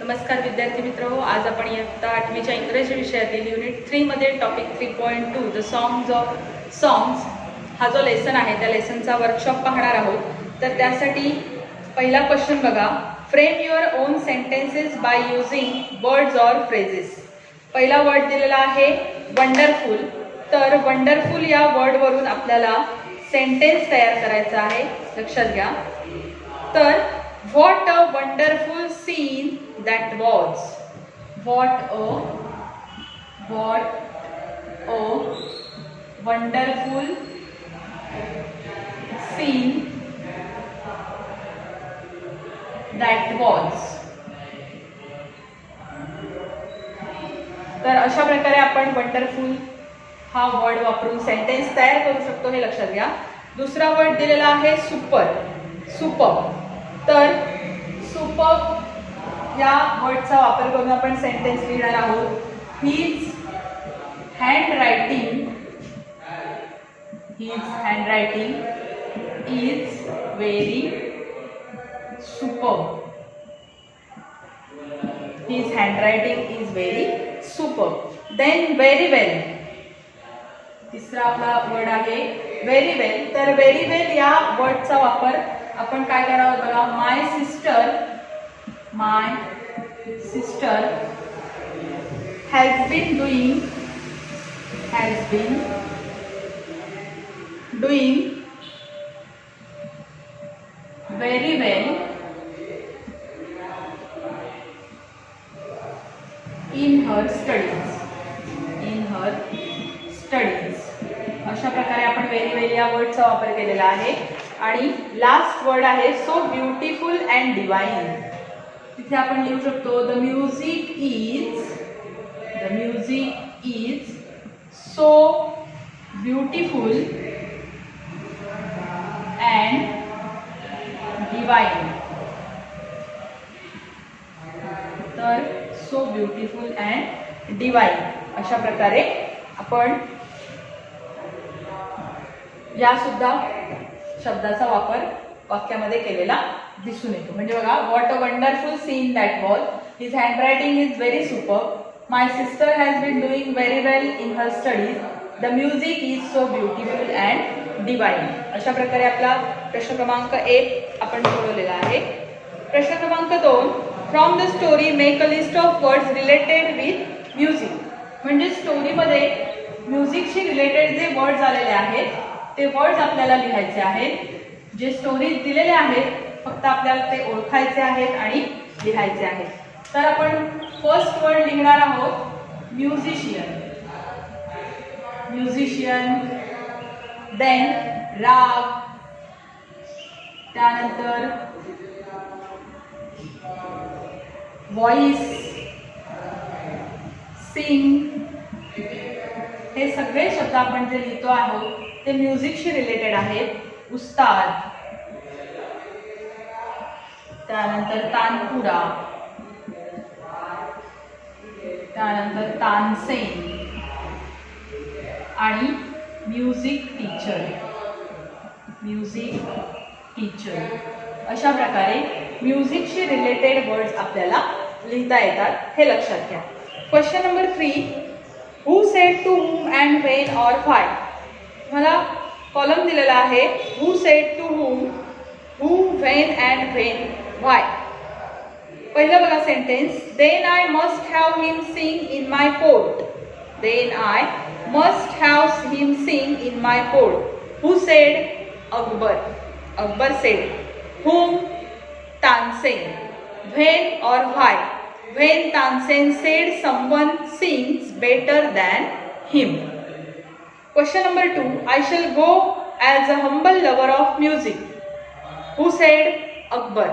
नमस्कार विद्यार्थी मित्रहो, आज आपण इयत्ता 8वीच्या इंग्रजी विषयातील युनिट 3 मध्ये topic 3.2 the songs of songs हा जो लेसन आहे त्या लेसनचा वर्कशॉप पाहणार आहोत। तर त्यासाठी पहिला क्वेश्चन बघा, frame your on sentences by using words or phrases. पहिला वर्ड दिलेला आहे वंडरफुल। तर वंडरफुल या वर्ड वरून आपल्याला सेंटेन्स तयार करायचा आहे, लक्षात घ्या। तर what a wonderful scene that was. What a wonderful scene that was. तर अशा प्रकारे आपण वंडरफुल हा वर्ड वापरून सेंटेन्स तयार करू शकतो, हे लक्षात घ्या। दुसरा वर्ड दिलेला आहे सुपर। सुपर तर सुपर या वर्डचा वापर करून आपण सेंटेन्स लिहिणार आहोत। His handwriting is very super. His handwriting is very super. Then very well, तिसरा आपला वर्ड आहे व्हेरी वेल। तर व्हेरी वेल या वर्डचा वापर आपण काय करावं बघा, my sister has been doing very well in her studies. अशा प्रकारे आपण व्हेरी वेल या वर्डचा वापर केलेला आहे। आणि लास्ट वर्ड आहे सो ब्युटिफुल अँड डिवाइन। तिथे आपण लिहू शकतो the music is so beautiful and divine. तर सो ब्युटिफुल अँड डिवाइन अशा प्रकारे आपण या सुद्धा शब्दाचा वापर वाक्यामध्ये केलेला दिसून येतो। म्हणजे बघा, what a wonderful scene that was, his handwriting is very super, my sister has been doing very well in her studies, the music is so beautiful and divine. अशा प्रकारे आपला प्रश्न क्रमांक 1 आपण सोडवलेला आहे। प्रश्न क्रमांक 2, from the story make a list of words related with music. म्हणजे स्टोरीमध्ये म्युझिकशी रिलेटेड जे वर्ड्स आलेले आहेत ते वर्ड्स आपल्याला लिहायचे आहेत। जे स्टोरीज दिलेले आहेत फक्त आपल्याला ते ओळखायचे आहेत आणि लिहायचे आहेत। तर आपण फर्स्ट वर्ड लिहिणार आहोत म्युझिशियन। देन राग, त्यानंतर व्हॉइस, सिंग। हे सगळे शब्द आपण जे लिहितो आहोत ते म्युझिकशी रिलेटेड आहेत। उस्ताद, त्यानंतर तानपुरा, त्यानंतर तानसेन आणि म्युझिक टीचर। अशा प्रकारे म्युझिकशी रिलेटेड वर्ड्स आपल्याला लिहिता येतात, हे लक्षात घ्या। Question number 3, who said to whom and when or why। मला कॉलम दिलेला आहे who said to whom, who, when and when, why। पहिलं बघा sentence, then I must have him sing in my court. Then I must have him sing in my court. Who said, Akbar said. whom, Tansen. when or why, when Tansen said someone sings better than him। Question number 2, I shall go as a humble lover of music। Who said, Akbar।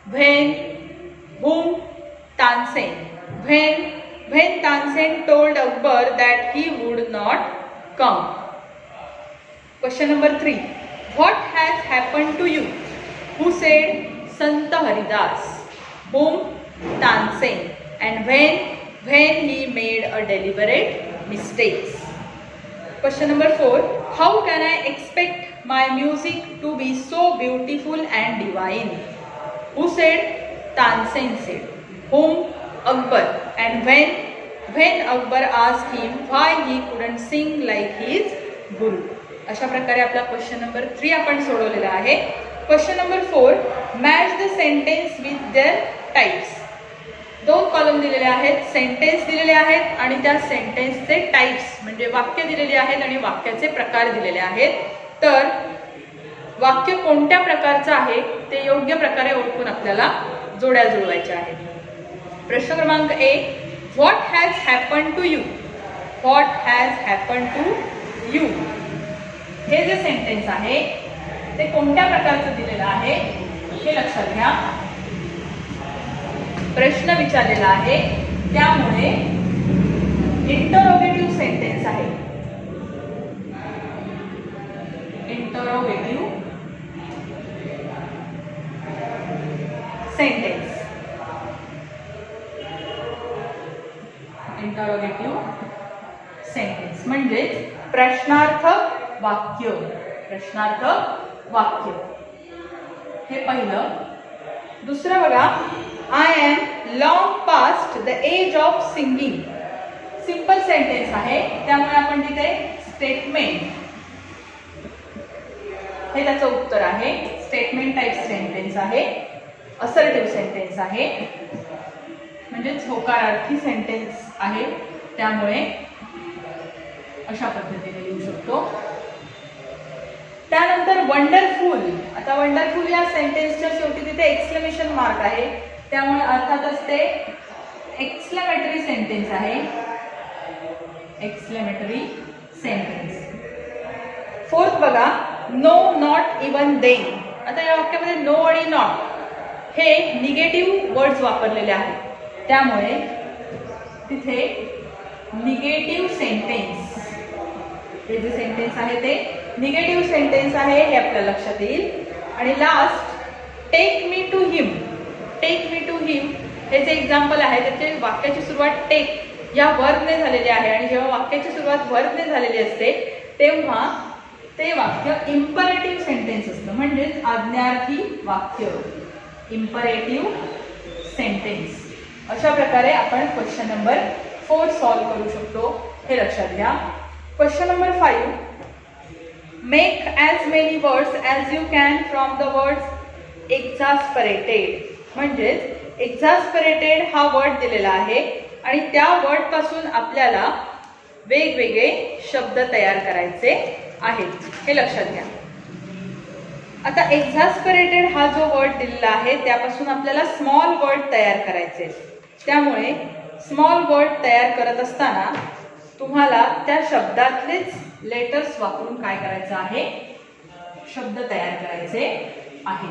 When, whom, Tansen। When Tansen told Akbar that he would not come। Question number 3, what has happened to you? Who said, Sant Haridas। Whom, Tansen। And when he made a deliberate mistakes। Question number 4, how can I expect my music to be so beautiful and divine? Who said? Tansen said. whom Akbar, and when Akbar asked him why he couldn't sing like his guru. अशा प्रकारे आपला question number 3 आपण सोडवलेला आहे. Question number 4, match the sentence with their types. 2 column दिलेले आहेत, sentence दिलेले आहेत आणि त्या सेंटेन्सचे टाइप्स म्हणजे वाक्य दिलेले आहेत आणि वाक्याचे प्रकार दिलेले आहेत. तर वाक्य कोणत्या प्रकारचं आहे ते योग्य प्रकारे ओळखून आपल्याला जोड्या जुळवायच्या आहेत. प्रश्न क्रमांक 1, what has happen to you. What has happen to you हे जे सेंटेन्स आहे ते कोणत्या प्रकारचं दिलेलं आहे हे लक्षात घ्या. प्रश्न विचारलेला आहे त्यामुळे इंटरोगेटिव्ह सेंटेन्स आहे. Interrogative sentence. इंटरोगेटिव्ह सेंटेन्स म्हणजेच प्रश्नार्थक वाक्य. प्रश्नार्थक वाक्य हे पहिलं. दुसरं बघा, I am long past the age of singing. Simple sentence आहे त्यामुळे आपण तिथे स्टेटमेंट हे त्याचं उत्तर आहे. स्टेटमेंट टाइप सेंटेन्स आहे. असर्टिव्ह सेंटेन्स आहे म्हणजेच होकारार्थी सेंटेन्स आहे त्यामुळे अशा पद्धतीने लिहू शकतो. त्यानंतर वंडरफुल. आता वंडरफुल या सेंटेन्सच्या शेवटी तिथे एक्सक्लेमेशन मार्क आहे त्यामुळे अर्थातच ते एक्सक्लेमेटरी सेंटेन्स आहे. Exclamatory sentence. 4th बघा, नो नॉट इवन देन. आता या वाक्यामध्ये नो आणि नॉट हे निगेटिव्ह वर्ड्स वापरलेले आहेत त्यामुळे तिथे निगेटिव्ह सेंटेन्स हे जे सेंटेन्स आहे ते निगेटिव्ह सेंटेन्स आहे हे आपल्या लक्षात येईल. आणि last, take me to him. Take me to him हे जे एक्झाम्पल आहे त्याचे वाक्याची सुरुवात टेक या वर्बने झालेली आहे आणि जेव्हा वाक्याची सुरुवात वर्बने झालेली असते तेव्हा ते वाक्य इम्परेटिव्ह सेंटेन्स असतं म्हणजेच आज्ञार्थी वाक्य. Imperative sentence. अशा प्रकारे आपण क्वेश्चन नंबर 4 सॉल्व्ह करू शकतो हे लक्षात घ्या. Question number 5, make as many words as you can from the words exasperated. म्हणजेच एक्झास्परेटेड हा वर्ड दिलेला आहे आणि त्या वर्डपासून आपल्याला वेगवेगळे शब्द तयार करायचे आहेत हे लक्षात घ्या. आता एक्झास्परेटेड हा जो वर्ड दिलेला आहे त्यापासून आपल्याला स्मॉल वर्ड तयार करायचे. त्यामुळे स्मॉल वर्ड तयार करत असताना तुम्हाला त्या शब्दातलेच लेटर्स वापरून काय करायचं आहे, शब्द तयार करायचे आहे.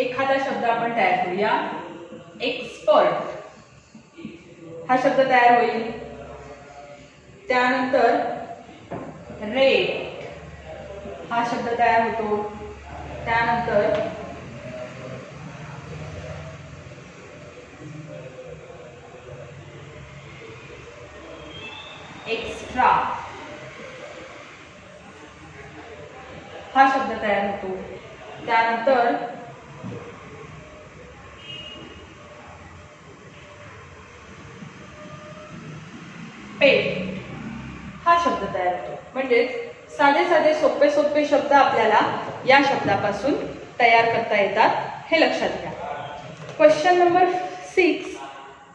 एखादा शब्द आपण तयार करूया. एक्सपर्ट हा शब्द तयार होईल. त्यानंतर रेट हा शब्द तयार होतो. त्यानंतर एक्स्ट्रा हा शब्द तयार होतो. त्यानंतर पेट हा शब्द तयार होतो. म्हणजेच साधे साधे सोपे सोपे शब्द आपल्याला या शब्दापासून तयार करता येतात हे लक्षात घ्या. Question number 6,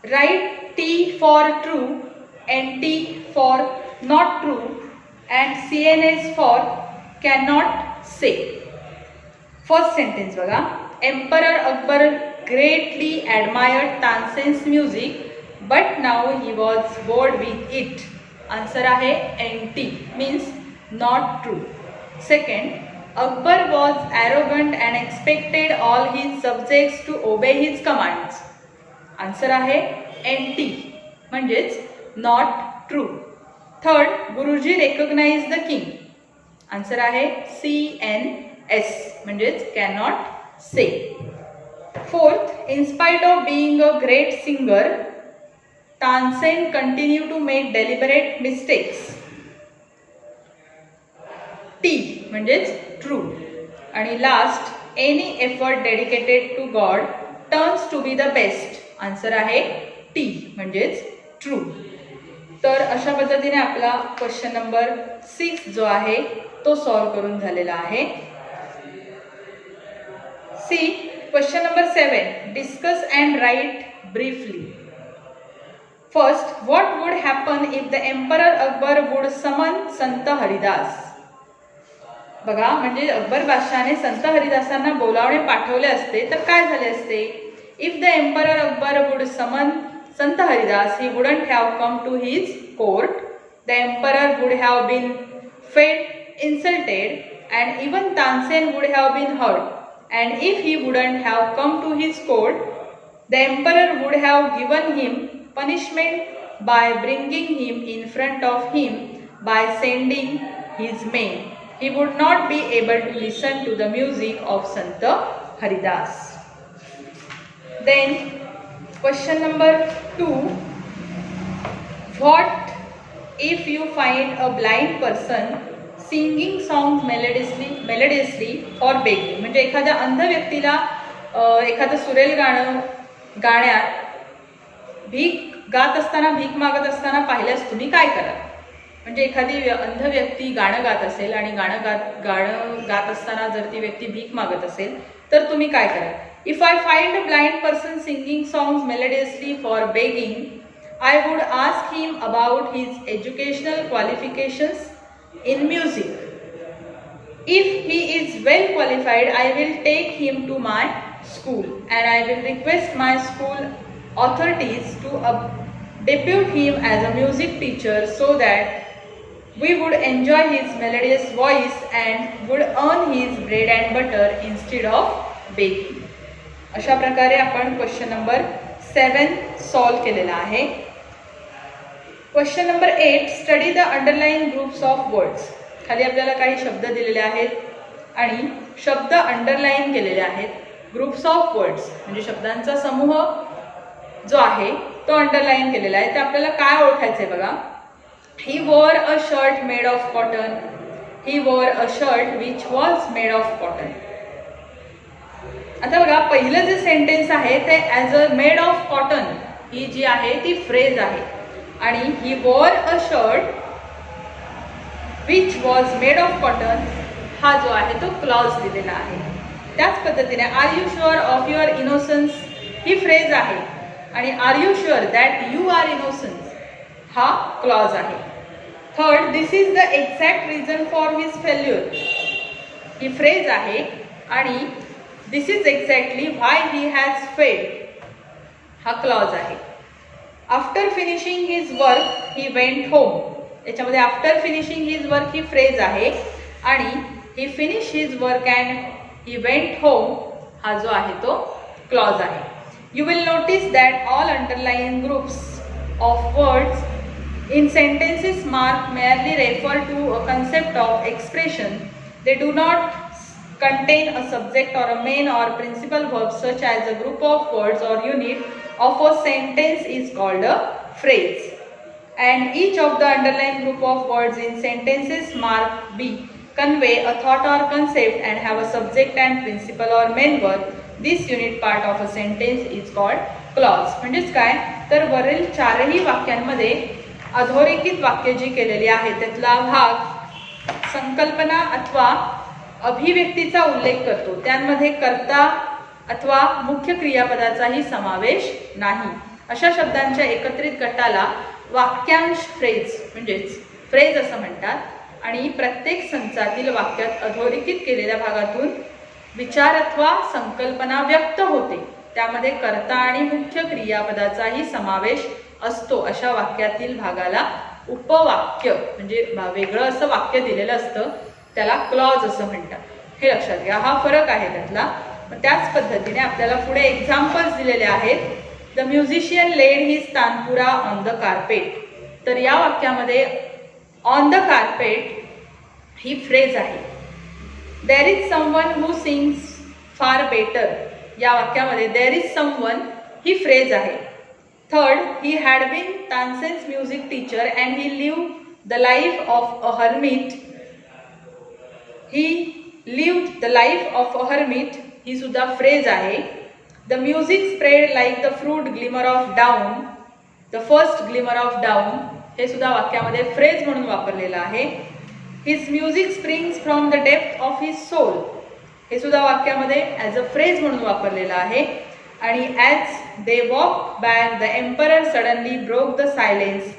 write T for true, N T for not true and CNS for can not say. First sentence बघा. Emperor Akbar greatly admired Tansen's music but now he was bored with it. Answer आहे NT means not true. Second, Akbar was arrogant and expected all his subjects to obey his commands. Answer आहे NT म्हणजेच not true. Third, गुरुजी recognize the king. Answer आहे CNS म्हणजेच cannot say. Fourth, in spite of being a great singer, Tansen continued to make deliberate mistakes. T म्हणजेच true. आणि last any effort dedicated to God turns to be the best. Answer आहे T म्हणजेच true. तर अशा पद्धतीने आपला question number 6 जो आहे तो सॉल्व करून झालेला आहे. C question number 7. Discuss and write briefly. First, what would happen if the emperor Akbar would summon Sant Haridas. बघा, म्हणजे अकबर बादशाहने संत हरिदासांना बोलावणे पाठवले असते तर काय झाले असते. If the emperor Akbar would समन Sant Haridas, he wouldn't have come to his court. The emperor would have been felt insulted, and even Tansen would have been hurt. And if he wouldn't have come to his court, the emperor would have given him punishment by bringing him in front of him by sending his men. He would not be able to listen to the music of Sant Haridas. Then question number 2. What if you find a blind person singing songs melodiously for begging. म्हणजे एखाद्या अंध व्यक्तीला एखादं सुरेल गाणं गाण्यात गात असताना भीक मागत असताना पाहिल्यास तुम्ही काय कराल. म्हणजे एखादी अंध व्यक्ती गाणं गात असेल आणि गाणं गात असताना जर ती व्यक्ती भीक मागत असेल तर तुम्ही काय कराल. If I find a blind person singing songs melodiously for begging, I would ask him about his educational qualifications in music. If he is well qualified, I will take him to my school and I will request my school authorities to depute him as a music teacher so that we would enjoy his melodious voice and would earn his bread and butter instead of begging. अशा प्रकारे आपण question number 7 solve केलेला आहे. Question number 8. Study the underline groups of words. खाली आपल्याला काही शब्द दिलेले आहेत आणि शब्द अंडरलाईन केलेले आहेत. ग्रुप्स ऑफ वर्ड्स म्हणजे शब्दांचा समूह जो आहे तो अंडरलाईन केलेला आहे. ते आपल्याला काय ओळखायचंय बघा. He wore a shirt made of cotton. He wore a shirt which was made of cotton. आता बघा, पहिलं जे सेंटेन्स आहे ते as a made of cotton ही जी आहे ती फ्रेज आहे आणि he wore a shirt which was made of cotton हा जो आहे तो क्लॉज दिलेला आहे. त्याच पद्धतीने are you sure of your innocence ही फ्रेज आहे आणि are you sure that you are innocence हा क्लॉज आहे. Third, this is the exact reason for his failure ही फ्रेज आहे आणि this is exactly why he has failed हा clause आहे. After finishing his work he went home. याच्यामध्ये after finishing his work ही phrase आहे आणि he finish his work and he went home हा जो आहे तो क्लॉज आहे. You will notice that all underline groups of words in sentences mark merely refer to a concept of expression. They do not contain a subject or a main or principal verb such as a group of words or unit of a sentence is called a phrase. And each of the underlined group of words in sentences mark B convey a thought or concept and have a subject and principal or main verb. This unit part of a sentence is called clause. म्हणजेच काय तर वरील चारही वाक्यांमध्ये अधोरेखित वाक्य जी केलेली आहे त्यातला भाग संकल्पना अथवा अभिव्यक्तीचा उल्लेख करतो. त्यांमध्ये कर्ता अथवा मुख्य क्रियापदाचाही समावेश नाही. अशा शब्दांच्या एकत्रित गटाला वाक्यांश फ्रेज म्हणजेच फ्रेज असं म्हणतात. आणि प्रत्येक संचातील वाक्यात अधोरेखित केलेल्या भागातून विचार अथवा संकल्पना व्यक्त होते. त्यामध्ये कर्ता आणि मुख्य क्रियापदाचाही समावेश असतो. अशा वाक्यातील भागाला उपवाक्य म्हणजे वेगळं असं वाक्य दिलेलं असतं त्याला क्लॉज असं म्हणतात. हे लक्षात घ्या, हा फरक आहे त्यातला. त्याच पद्धतीने आपल्याला पुढे एक्झाम्पल्स दिलेले आहेत. The musician laid his tanpura on the carpet. तर या वाक्यामध्ये ऑन द कार्पेट ही फ्रेज आहे. There is someone who sings far better या वाक्यामध्ये देर इज समवन ही फ्रेज आहे. Third, he had been Tansen's music teacher and he lived the life of a hermit he lived the life of a hermit ही सुद्धा phrase आहे. The music spread like the fruit glimmer of dawn, the first glimmer of dawn हे सुद्धा वाक्यामध्ये phrase म्हणून वापरलेलं आहे. His music springs from the depth of his soul हे सुद्धा वाक्यामध्ये ॲज अ फ्रेज म्हणून वापरलेलं आहे. आणि as they walk back the emperor suddenly broke the silence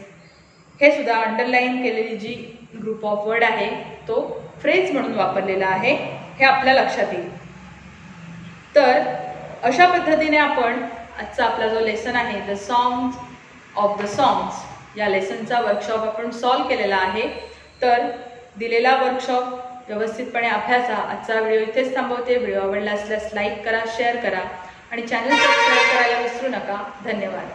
हे सुद्धा अंडरलाईन केलेली जी ग्रुप ऑफ वर्ड आहे तो फ्रेज म्हणून वापरलेला आहे. हे आपल्या लक्षात येईल. तर अशा पद्धतीने आपण आजचा आपला जो लेसन आहे the songs of the songs या लेसनचा वर्कशॉप आपण सॉल्व केलेला आहे. तर दिलेला वर्कशॉप व्यवस्थितपणे अभ्यासा. आजचा व्हिडिओ इथेच थांबवते. व्हिडिओ आवडला असल्यास लाईक करा, शेअर करा आणि चॅनल सबस्क्राईब करायला विसरू नका. धन्यवाद.